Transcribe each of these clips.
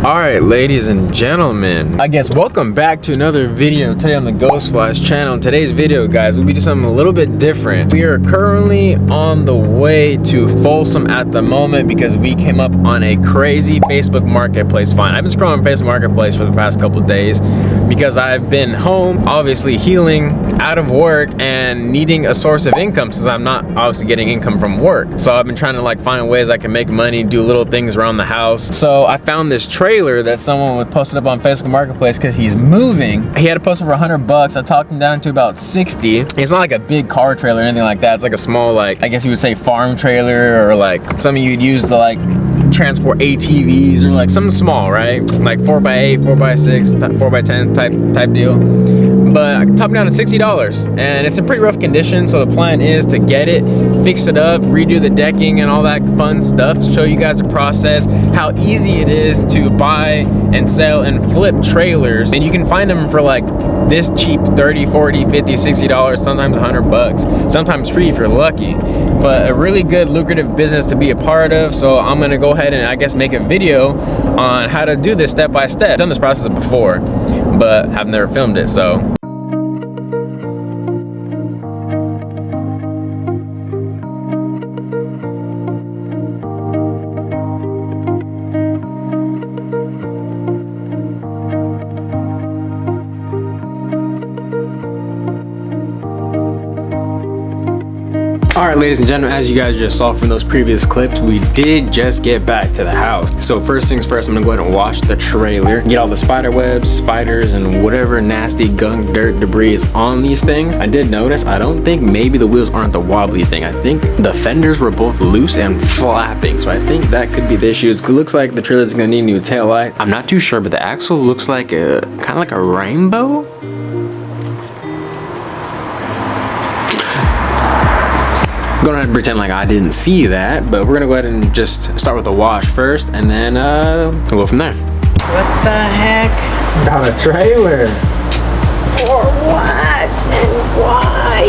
Alright, ladies and gentlemen, I guess welcome back to another video today on the Ghost Flash channel. In today's video, guys, we'll be doing something a little bit different. We are currently on the way to Folsom at the moment because we came up on a crazy Facebook Marketplace find. I've been scrolling Facebook Marketplace for the past couple days because I've been home, obviously healing, out of work, and needing a source of income since I'm not obviously getting income from work. So I've been trying to find ways I can make money, do little things around the house. So I found this trailer that someone would post up on Facebook Marketplace because he's moving. He had to post it for $100. I talked him down to about 60. It's not like a big car trailer or anything like that. It's like a small, I guess you would say farm trailer, or something you'd use to transport ATVs, or something small, right? Like 4x8, 4x6, 4x10 type deal. But I topped down to $60, and it's in pretty rough condition. So the plan is to get it, fix it up, redo the decking and all that fun stuff, show you guys the process, how easy it is to buy and sell and flip trailers. And you can find them for this cheap, $30, $40, $50, $60, sometimes $100, sometimes free if you're lucky. But a really good lucrative business to be a part of. So I'm gonna go ahead and I guess make a video on how to do this step by step. I've done this process before, but have never filmed it, so. Alright, ladies and gentlemen, as you guys just saw from those previous clips, we did just get back to the house. So first things first, I'm gonna go ahead and wash the trailer, get all the spider webs, spiders, and whatever nasty gunk, dirt, debris is on these things. I did notice, I don't think maybe the wheels aren't the wobbly thing. I think the fenders were both loose and flapping. So I think that could be the issue. It looks like the trailer's gonna need a new tail light. I'm not too sure, but the axle looks like kind of like a rainbow. Go ahead and pretend like I didn't see that, but we're gonna go ahead and just start with the wash first, and then we'll go from there. What the heck? Got a trailer. For what and why?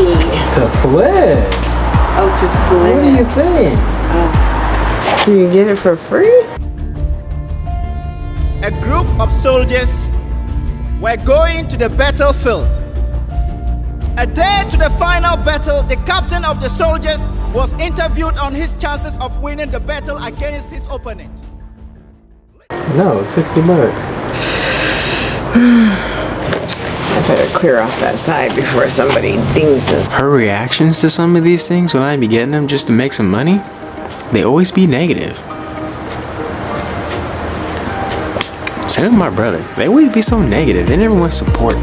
To flip. Oh, to flip. What do you think? Oh. Do you get it for free? A group of soldiers were going to the battlefield. A day to the final battle, the captain of the soldiers was interviewed on his chances of winning the battle against his opponent. No, $60. I better clear off that side before somebody dings us. Her reactions to some of these things when I be getting them just to make some money, they always be negative. Same with my brother. They always be so negative. They never want support.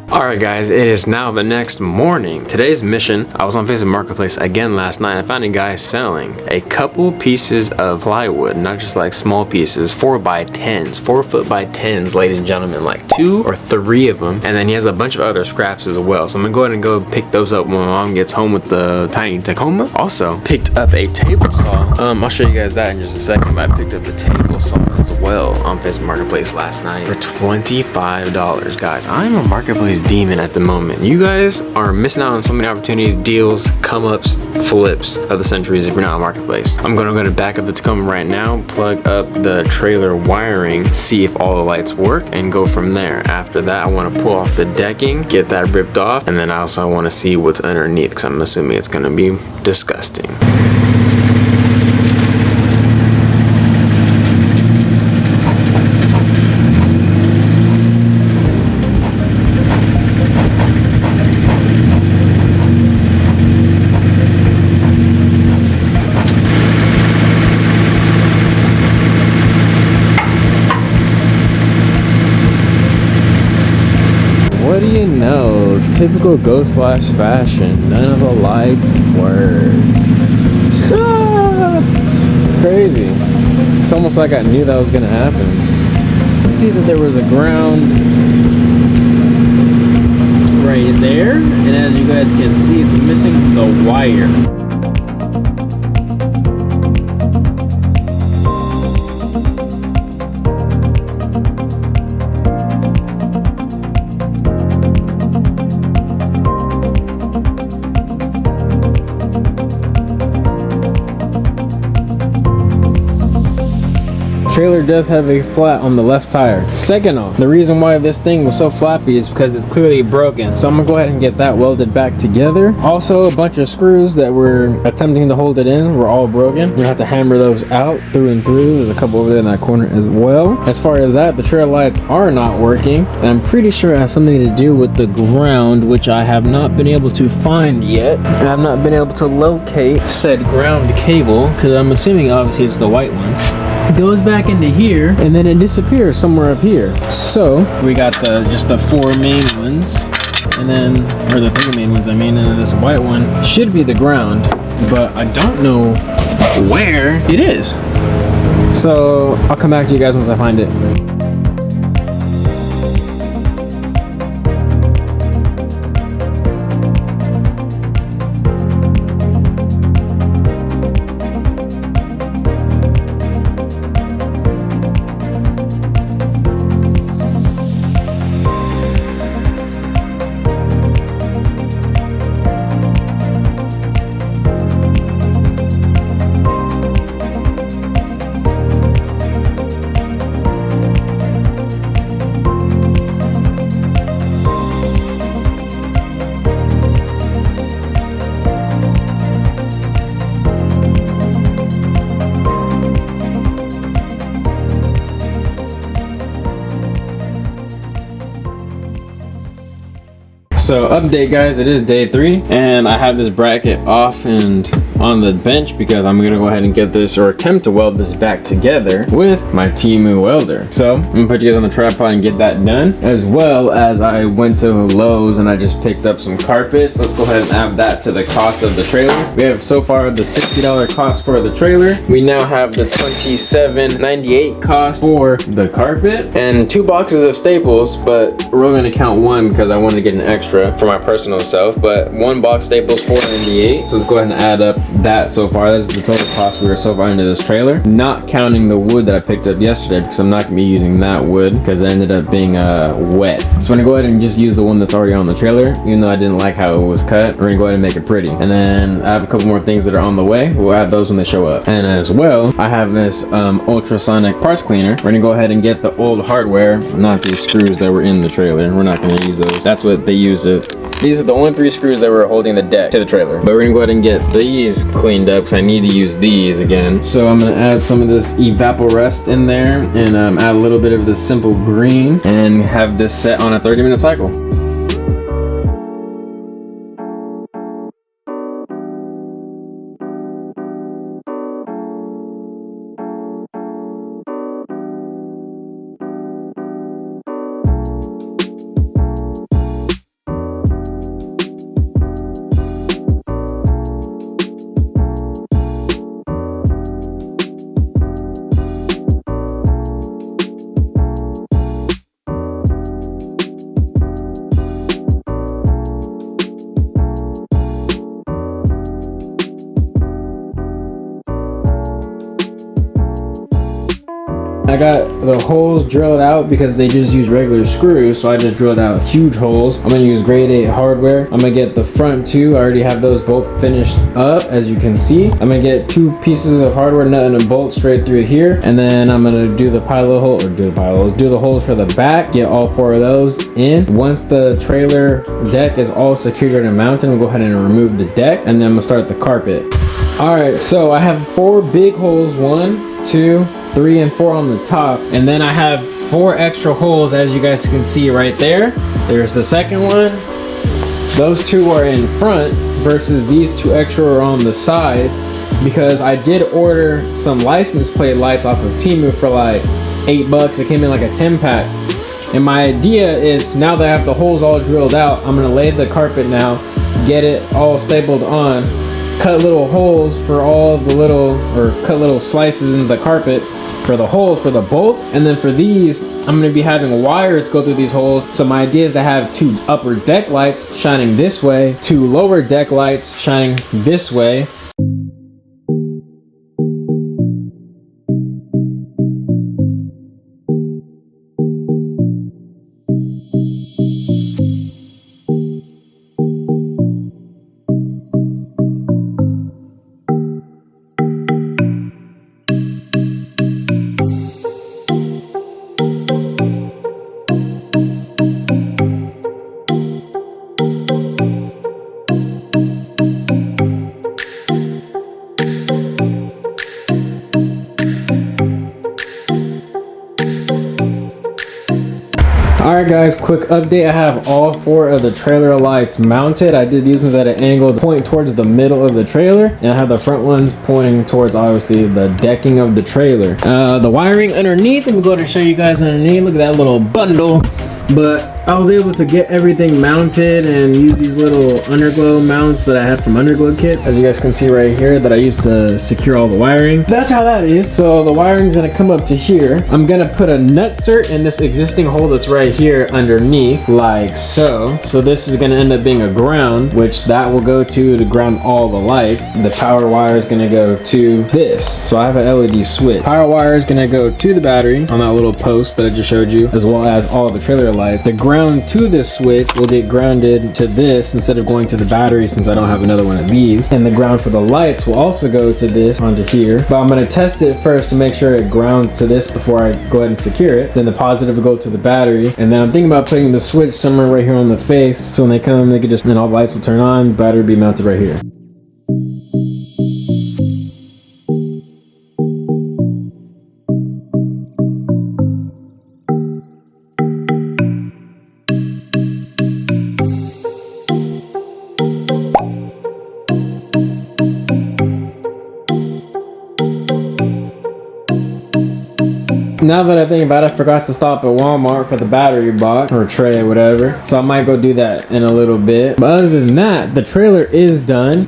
Alright guys, it is now the next morning. Today's mission, I was on Facebook Marketplace again last night. I found a guy selling a couple pieces of plywood, not just small pieces, 4x10s, 4-foot-by-10s, ladies and gentlemen, 2 or 3 of them. And then he has a bunch of other scraps as well. So I'm gonna go ahead and go pick those up when my mom gets home with the tiny Tacoma. Also, picked up a table saw. I'll show you guys that in just a second, but I picked up a table saw as well on Facebook Marketplace last night for $25. Guys, I'm a Marketplace demon. beaming at the moment. You guys are missing out on so many opportunities, deals, come ups, flips of the centuries if you're not on Marketplace. I'm gonna back up the Tacoma right now, plug up the trailer wiring, see if all the lights work, and go from there. After that, I want to pull off the decking, get that ripped off, and then I also want to see what's underneath because I'm assuming it's gonna be disgusting. What do you know? Typical Go Slash fashion. None of the lights work. It's crazy. It's almost like I knew that was gonna happen. Let's see that there was a ground right there, and as you guys can see, it's missing the wire. Trailer does have a flat on the left tire. Second off, the reason why this thing was so flappy is because it's clearly broken. So I'm gonna go ahead and get that welded back together. Also, a bunch of screws that were attempting to hold it in were all broken. We're gonna have to hammer those out through and through. There's a couple over there in that corner as well. As far as that, the trail lights are not working. And I'm pretty sure it has something to do with the ground, which I have not been able to find yet. I have not been able to locate said ground cable, because I'm assuming obviously it's the white one. Goes back into here and then it disappears somewhere up here. So we got just the four main ones, and then, or the three main ones I mean, and then this white one should be the ground, but I don't know where it is. So I'll come back to you guys once I find it. So update guys, it is day 3 and I have this bracket off and on the bench because I'm gonna go ahead and get this, or attempt to weld this back together with my Temu welder. So I'm gonna put you guys on the tripod and get that done, as well as I went to Lowe's and I just picked up some carpets. Let's go ahead and add that to the cost of the trailer. We have so far the $60 cost for the trailer. We now have the $27.98 cost for the carpet and 2 boxes of staples, but we're only gonna count 1 because I wanted to get an extra for my personal self. But 1 box staples $4.98. So let's go ahead and add up that so far. That's the total cost we were so far into this trailer, not counting the wood that I picked up yesterday, because I'm not gonna be using that wood because it ended up being wet. So I'm gonna go ahead and just use the one that's already on the trailer, even though I didn't like how it was cut. We're gonna go ahead and make it pretty, and then I have a couple more things that are on the way. We'll add those when they show up. And as well, I have this ultrasonic parts cleaner. We're gonna go ahead and get the old hardware, not these screws that were in the trailer. We're not gonna use those. That's what they use it. These are the only 3 screws that were holding the deck to the trailer. But we're gonna go ahead and get these cleaned up because I need to use these again. So I'm gonna add some of this Evaporust in there and add a little bit of this simple green and have this set on a 30-minute cycle. I got the holes drilled out because they just use regular screws, so I just drilled out huge holes. I'm gonna use grade 8 hardware. I'm gonna get the front two. I already have those both finished up, as you can see. I'm gonna get 2 pieces of hardware nut and a bolt straight through here, and then I'm gonna do the pilot hole, or do the holes for the back, get all 4 of those in. Once the trailer deck is all secured and mounted, we'll go ahead and remove the deck, and then we'll start the carpet. All right, so I have 4 big holes, 1, 2, 3, and 4 on the top, and then I have 4 extra holes, as you guys can see right there. There's the second one. Those 2 are in front versus these 2 extra are on the sides, because I did order some license plate lights off of Temu for like $8. It came in like a 10-pack. And my idea is, now that I have the holes all drilled out, I'm gonna lay the carpet now, get it all stapled on, cut little holes for all the cut little slices into the carpet for the holes for the bolts, and then for these I'm going to be having wires go through these holes. So my idea is to have 2 upper deck lights shining this way, 2 lower deck lights shining this way. Alright guys, quick update. I have all 4 of the trailer lights mounted. I did these ones at an angle to point towards the middle of the trailer, and I have the front ones pointing towards obviously the decking of the trailer. The wiring underneath, I'm going to show you guys underneath. Look at that little bundle. But I was able to get everything mounted and use these little underglow mounts that I had from Underglow Kit, as you guys can see right here, that I used to secure all the wiring. That's how that is. So the wiring's gonna come up to here. I'm gonna put a nutsert in this existing hole that's right here underneath, like so. So this is gonna end up being a ground, which that will go to ground all the lights. The power wire is gonna go to this. So I have an LED switch. Power wire is gonna go to the battery on that little post that I just showed you, as well as all the trailer lights. The ground to this switch will get grounded to this instead of going to the battery, since I don't have another one of these. And the ground for the lights will also go to this onto here. But I'm gonna test it first to make sure it grounds to this before I go ahead and secure it. Then the positive will go to the battery. And then I'm thinking about putting the switch somewhere right here on the face, so when they come, they can just, then all the lights will turn on, the battery will be mounted right here. Now that I think about it, I forgot to stop at Walmart for the battery box or tray or whatever, so I might go do that in a little bit. But other than that, the trailer is done.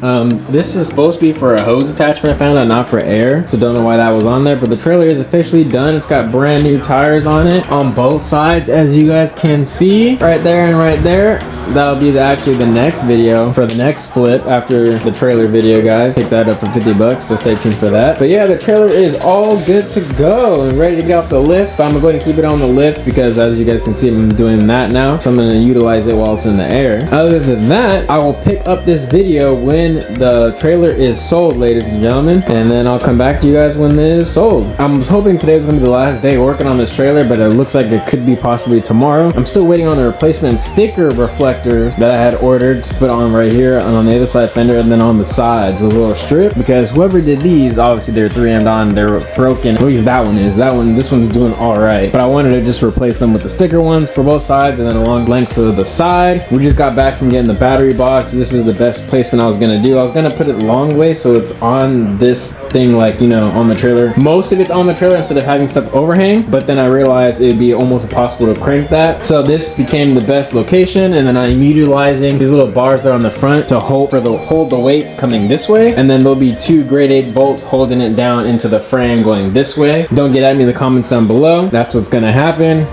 This is supposed to be for a hose attachment, I found out, not for air, so don't know why that was on there. But the trailer is officially done. It's got brand new tires on it on both sides, as you guys can see right there and right there. That'll be actually the next video for the next flip after the trailer video, guys. Pick that up for $50, so stay tuned for that. But yeah, the trailer is all good to go and ready to get off the lift. But I'm gonna go ahead and keep it on the lift because, as you guys can see, I'm doing that now, so I'm gonna utilize it while it's in the air. Other than that, I will pick up this video when the trailer is sold, ladies and gentlemen, and then I'll come back to you guys when it is sold. I was hoping today was gonna be the last day working on this trailer, but it looks like it could be possibly tomorrow. I'm still waiting on the replacement sticker reflectors that I had ordered to put on right here and on the other side fender, and then on the sides, a little strip, because whoever did these, obviously they're 3M'd on, they're broken. At least that one is. This one's doing all right, but I wanted to just replace them with the sticker ones for both sides, and then along lengths of the side. We just got back from getting the battery box. This is the best placement I was gonna do. I was gonna put it long way so it's on this thing, like, you know, on the trailer. Most of it's on the trailer instead of having stuff overhang, but then I realized it'd be almost impossible to crank that, so this became the best location. And then I'm utilizing these little bars that are on the front to hold the weight coming this way, and then there'll be 2 grade 8 bolts holding it down into the frame going this way. Don't get at me in the comments down below. That's what's gonna happen.